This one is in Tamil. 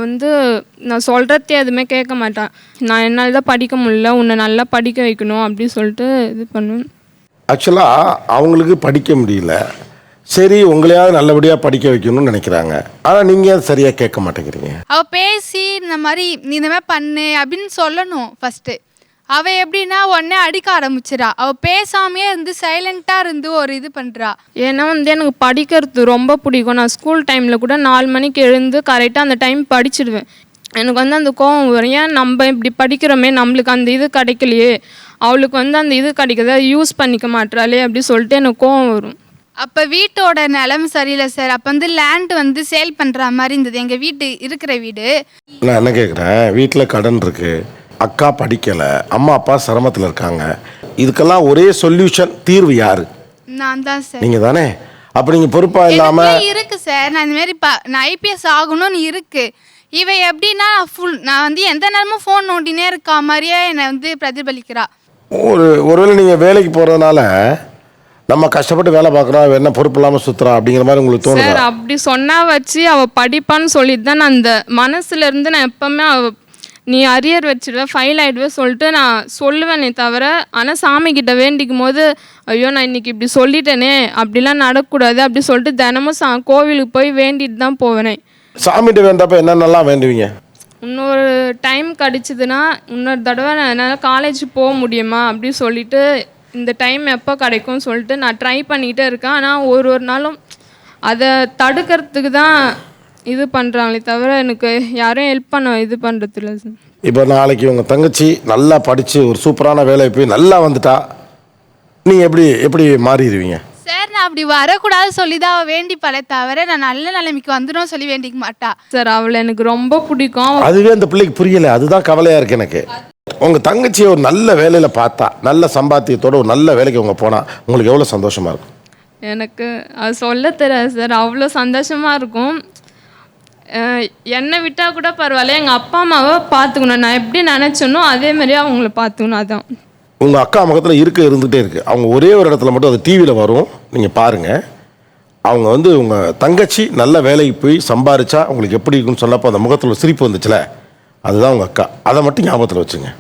வந்து நான் சொல்கிறதே எதுவுமே கேட்க மாட்டான். நான் என்னால் தான் படிக்க முடியல, உன்னை நல்லா படிக்க வைக்கணும் அப்படி சொல்லிட்டு இது பண்ணுவேன். ஆக்சுவலாக அவங்களுக்கு படிக்க முடியல, சரி உங்களையாவது நல்லபடியாக படிக்க வைக்கணும்னு நினைக்கிறாங்க. ஆனால் நீங்கள் அது சரியாக கேட்க மாட்டேங்கிறீங்க. அவள் பேசி இந்த மாதிரி நீ இந்த மாதிரி பண்ணு அப்படின்னு சொல்லணும் ஃபஸ்ட்டு. அவள் எப்படின்னா உடனே அடிக்க ஆரம்பிச்சிடா. அவள் பேசாமையே இருந்து சைலண்ட்டாக இருந்து ஒரு இது பண்ணுறா. ஏன்னா வந்து எனக்கு படிக்கிறது ரொம்ப பிடிக்கும். நான் ஸ்கூல் டைமில் கூட 4 மணிக்கு எழுந்து கரெக்டாக அந்த டைம் படிச்சிடுவேன். எனக்கு வந்து அந்த கோவம் வரும், ஏன் நம்ம இப்படி படிக்கிறோமே நம்மளுக்கு அந்த இது கிடைக்கலையே, அவளுக்கு வந்து அந்த இது கிடைக்கிறத யூஸ் பண்ணிக்க மாட்டாளே அப்படி சொல்லிட்டு எனக்கு கோவம் வரும். அப்போ வீட்டோட நிலைமை சரியில்லை சார். அப்போ வந்து லேண்ட் வந்து சேல் பண்ணுற மாதிரி இருந்தது. எங்கள் வீட்டு இருக்கிற வீடு. நான் என்ன கேட்குறேன், வீட்டில் கடன் இருக்குது, அக்கா படிக்கலை, அம்மா அப்பா சிரமத்தில் இருக்காங்க, இதுக்கெல்லாம் ஒரே சொல்யூஷன் தீர்வு யாரு? நான் தான் சார். நீங்கள் தானே. அப்போ நீங்கள் பொறுப்பாக இல்லாமல் இருக்கு சார். நான் இந்தமாரி நான் ஐபிஎஸ் ஆகணும்னு இருக்கு. இவ எப்படின்னா நான் வந்து எந்த நேரமும் ஃபோன் நோண்டினே இருக்கா மாதிரியே என்னை வந்து பிரதிபலிக்கிறா. ஒருவேளை நீங்கள் வேலைக்கு போகிறதுனால நம்ம கஷ்டப்பட்டு வேலை பார்க்குறோம், என்ன பொறுப்பு இல்லாமல் சுற்றுறா அப்படிங்கிற மாதிரி உங்களுக்கு தோணுது? சார் அப்படி சொன்னா வச்சு அவள் படிப்பான்னு சொல்லிட்டு தான் நான் அந்த மனசுலேருந்து நான் எப்போவுமே நீ அரியர் வச்சிடுவேன், ஃபைல் ஆகிடுவேன் சொல்லிட்டு நான் சொல்லுவேனே தவிர, ஆனால் சாமிக்கிட்ட வேண்டிக்கும் போது ஐயோ நான் இன்றைக்கி இப்படி சொல்லிட்டேனே, அப்படிலாம் நடக்கக்கூடாது அப்படி சொல்லிட்டு தினமும் கோவிலுக்கு போய் வேண்டிட்டு தான் போவேனே. சாமிகிட்ட வேண்டப்போ என்னென்னலாம் வேண்டுவீங்க? இன்னொரு டைம் கிடச்சிதுன்னா இன்னொரு தடவை நான் என்னால் காலேஜ் போக முடியுமா அப்படி சொல்லிட்டு இந்த டைம் எப்போ கிடைக்கும்னு சொல்லிட்டு நான் ட்ரை பண்ணிகிட்டே இருக்கேன். ஆனால் ஒரு நாளும் அதை தடுக்கிறதுக்கு தான் இது பண்ணுறாங்களே தவிர எனக்கு யாரும் ஹெல்ப் பண்ண இது பண்ணுறது இல்லை சார். இப்போ நாளைக்கு உங்கள் தங்கச்சி நல்லா படித்து ஒரு சூப்பரான வேலை போய் நல்லா வந்துட்டா நீங்கள் எப்படி மாறிடுவீங்க? சார் நான் அப்படி வரக்கூடாது சொல்லி தான் அவள் வேண்டிப்பாளே தவிர நான் நல்ல நிலைமைக்கு வந்துடும் சொல்லி வேண்டிக்க மாட்டா சார். அவளை எனக்கு ரொம்ப பிடிக்கும். அதுவே அந்த பிள்ளைக்கு புரியலை, அதுதான் கவலையாக இருக்குது எனக்கு. உங்கள் தங்கச்சியை ஒரு நல்ல வேலையில் பார்த்தா, நல்ல சம்பாத்தியத்தோடு ஒரு நல்ல வேலைக்கு அவங்க போனால் உங்களுக்கு எவ்வளோ சந்தோஷமாக இருக்கும்? எனக்கு அது சொல்ல தெரியாது சார், அவ்வளோ சந்தோஷமாக இருக்கும். என்னை விட்டால் கூட பரவாயில்ல, எங்கள் அப்பா அம்மாவை பார்த்துக்கணும், நான் எப்படி நினச்சனோ அதே மாதிரியே அவங்கள பார்த்துக்கணும். அதான் உங்கள் அக்கா முகத்தில் இருந்துகிட்டே இருக்குது. அவங்க ஒரே ஒரு இடத்துல மட்டும் அது டிவியில் வரும், நீங்கள் பாருங்கள். அவங்க வந்து உங்கள் தங்கச்சி நல்ல வேலைக்கு போய் சம்பாரிச்சா உங்களுக்கு எப்படி இருக்குன்னு சொன்னப்போ அந்த முகத்தில் சிரிப்பு வந்துச்சுல, அதுதான் உங்கள் அக்கா. அதை மட்டும் ஞாபகத்தில் வச்சுங்க.